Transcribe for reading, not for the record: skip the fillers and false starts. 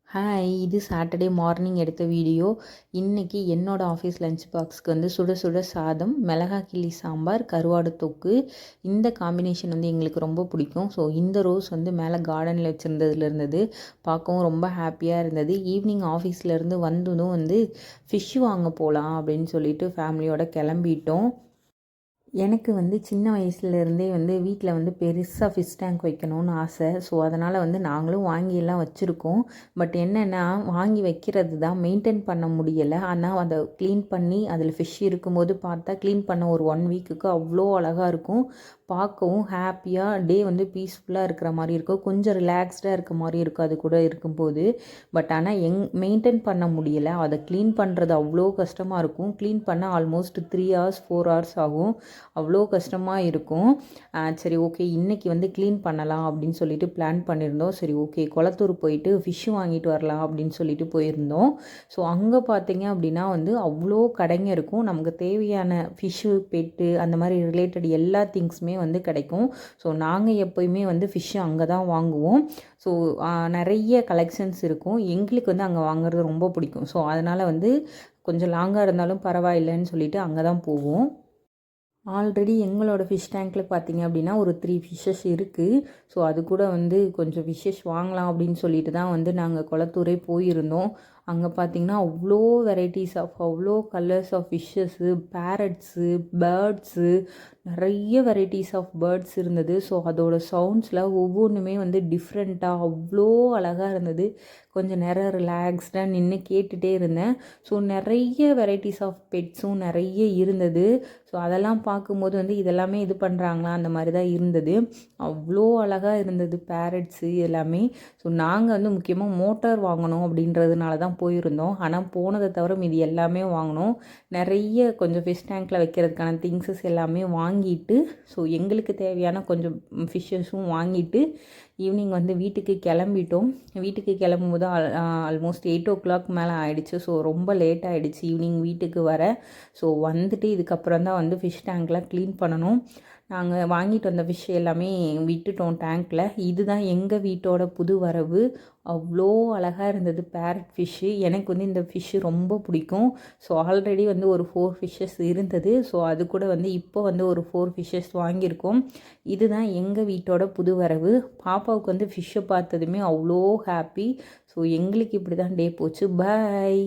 Hi, இது Saturday morning எடுத்த video. இன்றைக்கி என்னோடய ஆஃபீஸ் லஞ்ச் பாக்ஸ்க்கு வந்து சுட சுட சாதம், மிளகா கிள்ளி சாம்பார், கருவாடு தொக்கு. இந்த காம்பினேஷன் வந்து எங்களுக்கு ரொம்ப பிடிக்கும். ஸோ இந்த ரோஸ் வந்து மேலே கார்டனில் வச்சுருந்ததுல இருந்தது. பார்க்கவும் ரொம்ப ஹாப்பியாக இருந்தது. ஈவினிங் ஆஃபீஸ்லேருந்து வந்ததும் வந்து ஃபிஷ் வாங்க போகலாம் அப்படின்னு சொல்லிட்டு ஃபேமிலியோடு கிளம்பிட்டோம். எனக்கு வந்து சின்ன வயசுலேருந்தே வந்து வீட்டில் வந்து பெருசாக ஃபிஷ் டேங்க் வைக்கணும்னு ஆசை. ஸோ அதனால் வந்து நாங்களும் வாங்கியெல்லாம் வச்சுருக்கோம். பட் என்னென்னா வாங்கி வைக்கிறது தான் மெயின்டைன் பண்ண முடியலை. ஆனால் அதை க்ளீன் பண்ணி அதில் ஃபிஷ் இருக்கும்போது பார்த்தா க்ளீன் பண்ண ஒரு 1 வீக்குக்கு அவ்வளோ அழகாக இருக்கும். பார்க்கவும் ஹாப்பியாக டே வந்து பீஸ்ஃபுல்லாக இருக்கிற மாதிரி இருக்கும். கொஞ்சம் ரிலாக்ஸ்டாக இருக்க மாதிரி இருக்கும் அது கூட இருக்கும்போது. பட் ஆனால் மெயின்டைன் பண்ண முடியலை. அதை க்ளீன் பண்ணுறது அவ்வளோ கஷ்டமாக இருக்கும். க்ளீன் பண்ண ஆல்மோஸ்ட் 3 hours 4 hours ஆகும். அவ்வளோ கஷ்டமாக இருக்கும். சரி ஓகே, இன்றைக்கி வந்து க்ளீன் பண்ணலாம் அப்படின்னு சொல்லிட்டு பிளான் பண்ணியிருந்தோம். சரி ஓகே, குளத்தூர் போயிட்டு ஃபிஷ்ஷு வாங்கிட்டு வரலாம் அப்படின்னு சொல்லிட்டு போயிருந்தோம். ஸோ அங்கே பார்த்தீங்க அப்படின்னா வந்து அவ்வளோ கடைங்க இருக்கும். நமக்கு தேவையான ஃபிஷ்ஷு, பெட்டு அந்த மாதிரி ரிலேட்டட் எல்லா திங்ஸுமே வந்து கிடைக்கும். ஸோ நாங்கள் எப்போயுமே வந்து ஃபிஷ்ஷு அங்கே தான் வாங்குவோம். ஸோ நிறைய கலெக்ஷன்ஸ் இருக்கும். எங்களுக்கு வந்து அங்கே வாங்குறது ரொம்ப பிடிக்கும். ஸோ அதனால் வந்து கொஞ்சம் லாங்காக இருந்தாலும் பரவாயில்லைன்னு சொல்லிட்டு அங்கே தான் போவோம். ஆல்ரெடி எங்களோட ஃபிஷ் டேங்க்கில் பார்த்தீங்க அப்படின்னா ஒரு 3 ஃபிஷ்ஷஸ் இருக்குது. ஸோ அது கூட வந்து கொஞ்சம் ஃபிஷ்ஷஸ் வாங்கலாம் அப்படின்னு சொல்லிட்டு தான் வந்து நாங்கள் குளத்தூரே போயிருந்தோம். அங்கே பார்த்தீங்கன்னா அவ்வளோ வெரைட்டிஸ் ஆஃப் அவ்வளோ கலர்ஸ் ஆஃப் ஃபிஷ்ஷஸ்ஸு, பேரட்ஸு, பேர்ட்ஸு, நிறைய வெரைட்டிஸ் ஆஃப் பேர்ட்ஸ் இருந்தது. ஸோ அதோட சவுண்ட்ஸில் ஒவ்வொன்றுமே வந்து டிஃப்ரெண்ட்டாக அவ்வளோ அழகாக இருந்தது. கொஞ்சம் நேரம் ரிலாக்ஸ்டாக நின்று கேட்டுகிட்டே இருந்தேன். ஸோ நிறைய வெரைட்டிஸ் ஆஃப் பெட்ஸும் நிறைய இருந்தது. ஸோ அதெல்லாம் பார்க்கும்போது வந்து இதெல்லாமே இது பண்ணுறாங்களா அந்த மாதிரி தான் இருந்தது. அவ்வளோ அழகாக இருந்தது பேரட்ஸு எல்லாமே. ஸோ நாங்கள் வந்து முக்கியமாக மோட்டார் வாங்கணும் அப்படின்றதுனால தான் போயிருந்தோம். ஆனால் போனதை தவிர மீதி எல்லாமே வாங்கினோம். நிறைய கொஞ்சம் ஃபிஷ் டேங்க்கில் வைக்கிறதுக்கான திங்ஸஸ் எல்லாமே வாங்கிட்டு, ஸோ எங்களுக்கு தேவையான கொஞ்சம் ஃபிஷ்ஷஸும் வாங்கிட்டு ஈவினிங் வந்து வீட்டுக்கு கிளம்பிட்டோம். வீட்டுக்கு கிளம்பும்போது ஆல்மோஸ்ட் 8 o'clock மேலே ஆகிடுச்சு. ஸோ ரொம்ப லேட் ஆகிடுச்சு ஈவினிங் வீட்டுக்கு வர. ஸோ வந்துட்டு இதுக்கப்புறம் தான் வந்து ஃபிஷ் டேங்க்லாம் க்ளீன் பண்ணணும். நாங்கள் வாங்கிட்டு வந்த ஃபிஷ் எல்லாமே விட்டுட்டோம் டேங்க்கில். இதுதான் எங்கள் வீட்டோட புது வரவு. அவ்வளோ அழகாக இருந்தது பேரட் ஃபிஷ்ஷு. எனக்கு வந்து இந்த ஃபிஷ்ஷு ரொம்ப பிடிக்கும். ஸோ ஆல்ரெடி வந்து ஒரு 4 ஃபிஷ்ஷஸ் இருந்தது. ஸோ அது கூட வந்து இப்போ வந்து ஒரு 4 ஃபிஷ்ஷஸ் வாங்கியிருக்கோம். இதுதான் எங்கள் வீட்டோட புது வரவு. பாப்பாவுக்கு வந்து ஃபிஷ்ஷை பார்த்ததுமே அவ்வளோ ஹாப்பி. ஸோ எங்களுக்கு இப்படி தான் டே போச்சு. பாய்.